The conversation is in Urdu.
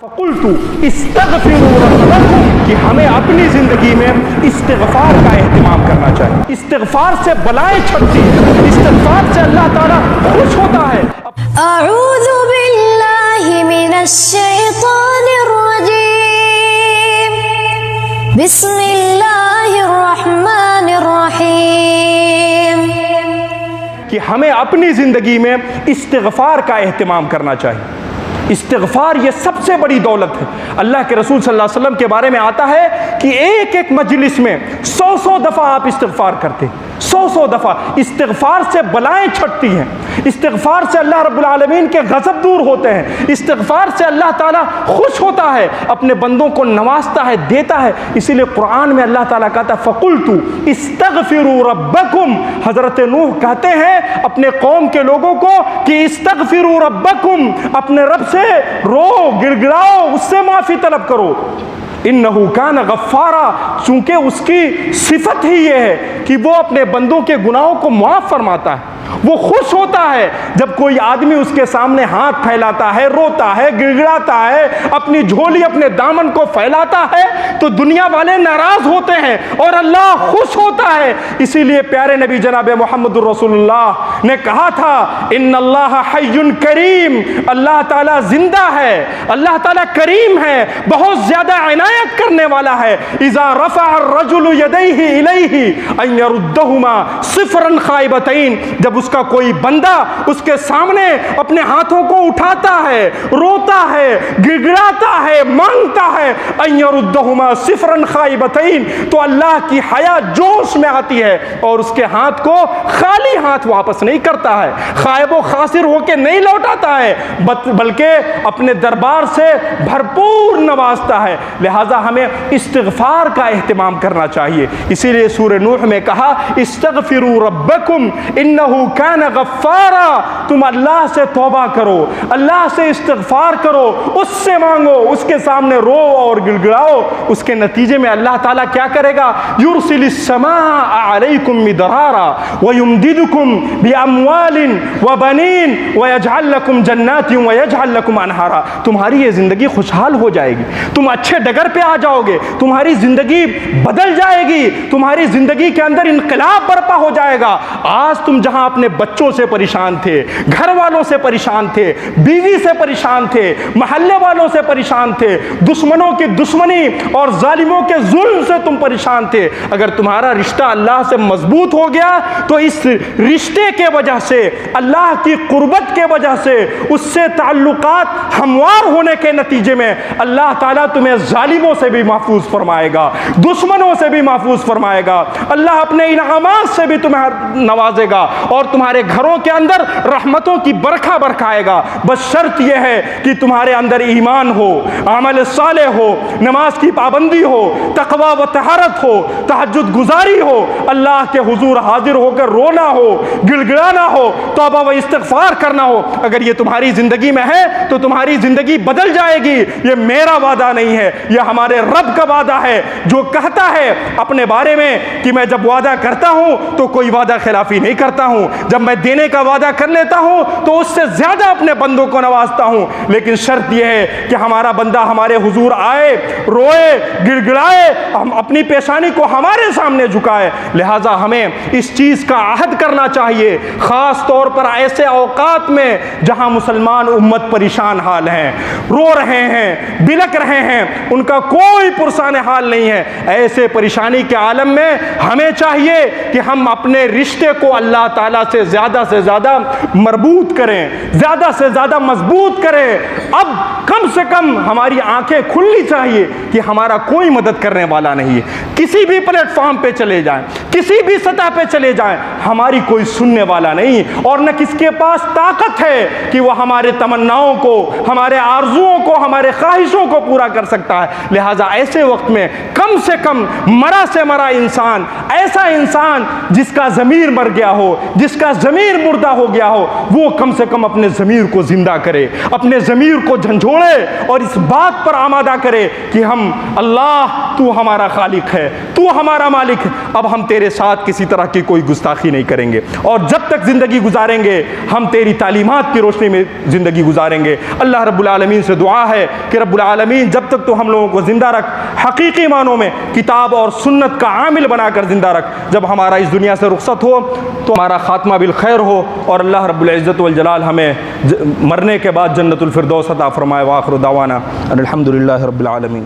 فقلتُ استغفروا ربکم کہ ہمیں اپنی زندگی میں استغفار کا اہتمام کرنا چاہیے۔ استغفار سے بلائیں چھٹتی ہیں، استغفار سے اللہ تعالیٰ خوش ہوتا ہے۔ اعوذ باللہ من الشیطان الرجیم، بسم اللہ الرحمن الرحیم۔ کہ ہمیں اپنی زندگی میں استغفار کا اہتمام کرنا چاہیے۔ استغفار یہ سب سے بڑی دولت ہے۔ اللہ کے رسول صلی اللہ علیہ وسلم کے بارے میں آتا ہے کہ ایک ایک مجلس میں 100 دفعہ آپ استغفار کرتے، 100 دفعہ۔ استغفار سے بلائیں چھٹتی ہیں، استغفار سے اللہ رب العالمین کے غضب دور ہوتے ہیں، استغفار سے اللہ تعالیٰ خوش ہوتا ہے، اپنے بندوں کو نوازتا ہے، دیتا ہے۔ اسی لیے قرآن میں اللہ تعالیٰ کہتا ہے فَقُلْتُ اسْتَغْفِرُوا رَبَّكُمْ۔ حضرت نوح کہتے ہیں اپنے قوم کے لوگوں کو کہ استغفروا ربکم، اپنے رب سے رو، گڑگڑاؤ، اس سے معافی طلب کرو۔ انہو کان غفارا، چونکہ اس کی صفت ہی یہ ہے کہ وہ اپنے بندوں کے گناہوں کو معاف فرماتا ہے۔ وہ خوش ہوتا ہے جب کوئی آدمی اس کے سامنے ہاتھ پھیلاتا ہے، روتا ہے، گڑگڑاتا ہے، اپنی جھولی، اپنے دامن کو پھیلاتا ہے تو دنیا والے ناراض ہوتے ہیں اور اللہ خوش ہوتا ہے۔ اسی لیے پیارے نبی جناب محمد الرسول اللہ نے کہا تھا ان اللہ حی کریم، اللہ تعالیٰ زندہ ہے، اللہ تعالیٰ کریم ہے، بہت زیادہ عنایت کرنے والا ہے۔ اذا رفع الرجل یدیہ الیہ ان یردہما صفرا خائبتین، جب اس کا کوئی بندہ اس کے سامنے اپنے ہاتھوں کو اٹھاتا ہے، روتا ہے، گڑگڑاتا ہے، مانگتا ہے ان یردہما صفرا خائبتین، تو اللہ کی حیا جوش میں آتی ہے اور اس کے ہاتھ کو خالی ہاتھ واپس نہیں کرتا ہے، خائب و خاسر ہو کے نہیں لوٹاتا ہے، بلکہ اپنے دربار سے بھرپور نوازتا ہے۔ لہٰذا ہمیں استغفار کا اہتمام کرنا چاہیے۔ اسی لیے سورہ نوح میں کہا استغفروا ربکم انہ کان غفارا، تم اللہ سے توبہ کرو، اللہ سے استغفار کرو، اس سے مانگو، اس کے سامنے رو اور گڑگڑاؤ۔ اس کے نتیجے میں اللہ تعالیٰ کیا کرے گا؟ یرسل السماء علیکم مدرارا ویمددکم باموال وبنین ویجعل لکم جنات ویجعل لکم انہارا۔ تمہاری یہ زندگی خوشحال ہو جائے گی، تم اچھے ڈگر پہ آ جاؤ گے، تمہاری زندگی بدل جائے گی، تمہاری زندگی کے اندر انقلاب برپا ہو جائے گا۔ آج تم جہاں اپنے بچوں سے پریشان تھے، گھر والوں سے پریشان تھے، بیوی سے پریشان تھے، محلے والوں سے پریشان تھے، دشمنوں کی دشمنی اور ظالموں کے ظلم سے تم پریشان تھے، اگر تمہارا رشتہ اللہ سے مضبوط ہو گیا تو اس رشتے کے وجہ سے، اللہ کی قربت کے وجہ سے، اس سے تعلقات ہموار ہونے کے نتیجے میں اللہ تعالیٰ تمہیں ظالموں سے بھی محفوظ فرمائے گا، دشمنوں سے بھی محفوظ فرمائے گا، اللہ اپنے انعامات سے بھی تمہیں نوازے گا اور تمہارے گھروں کے اندر رحمتوں کی برکھا برکھائے گا۔ بس شرط یہ ہے کہ تمہارے اندر ایمان ہو، عمل صالح ہو، نماز کی پابندی ہو، تقوی و طہارت ہو، تہجد گزاری ہو، اللہ کے حضور حاضر ہو کر رونا ہو، گڑگڑانا ہو، توبہ و استغفار کرنا ہو۔ اگر یہ تمہاری زندگی میں ہے تو تمہاری زندگی بدل جائے گی۔ یہ میرا وعدہ نہیں ہے، یہ ہمارے رب کا وعدہ ہے، جو کہتا ہے اپنے بارے میں کہ میں جب وعدہ کرتا ہوں تو کوئی وعدہ خلافی نہیں کرتا ہوں، جب میں دینے کا وعدہ کر لیتا ہوں تو اس سے زیادہ اپنے بندوں کو نوازتا ہوں۔ لیکن شرط یہ ہے کہ ہمارا بندہ ہمارے حضور آئے، روئے، گڑگڑائے، ہم اپنی پیشانی کو ہمارے سامنے جھکائے۔ لہٰذا ہمیں اس چیز کا عہد کرنا چاہیے، خاص طور پر ایسے اوقات میں جہاں مسلمان امت پریشان حال ہیں، رو رہے ہیں، بلک رہے ہیں، ان کا کوئی پرسان حال نہیں ہے۔ ایسے پریشانی کے عالم میں ہمیں چاہیے کہ ہم اپنے رشتے کو اللہ تعالیٰ سے زیادہ مربوط کریں، زیادہ سے زیادہ مضبوط کریں۔ اب کم سے کم ہماری آنکھیں کھلنی چاہیے کہ ہمارا کوئی مدد کرنے والا نہیں ہے۔ کسی بھی پلیٹ فارم پہ چلے جائیں، کسی بھی سطح پہ چلے جائیں، ہماری کوئی سننے والا نہیں، اور نہ کس کے پاس طاقت ہے کہ وہ ہمارے تمناؤں کو، ہمارے آرزوؤں کو، ہمارے خواہشوں کو پورا کر سکتا ہے۔ لہٰذا ایسے وقت میں کم سے کم مرا سے مرا انسان، ایسا انسان جس کا ضمیر مر گیا ہو، جس جس کا ضمیر مردہ ہو گیا ہو وہ کم سے کم اپنے ضمیر کو زندہ کرے، اپنے ضمیر کو جھنجھوڑے اور اس بات پر آمادہ کرے کہ ہم اللہ تو ہمارا خالق ہے، تو ہمارا مالک ہے، اب ہم تیرے ساتھ کسی طرح کی کوئی گستاخی نہیں کریں گے، اور جب تک زندگی گزاریں گے ہم تیری تعلیمات کی روشنی میں زندگی گزاریں گے۔ اللہ رب العالمین سے دعا ہے کہ رب العالمین جب تک تو ہم لوگوں کو زندہ رکھ، حقیقی معنوں میں کتاب اور سنت کا عامل بنا کر زندہ رکھ، جب ہمارا اس دنیا سے رخصت ہو تو ہمارا خاتمہ بالخیر ہو، اور اللہ رب العزت والجلال ہمیں مرنے کے بعد جنت الفردوس عطا فرمائے۔ وآخر دعوانا ان الحمد للہ رب العالمین۔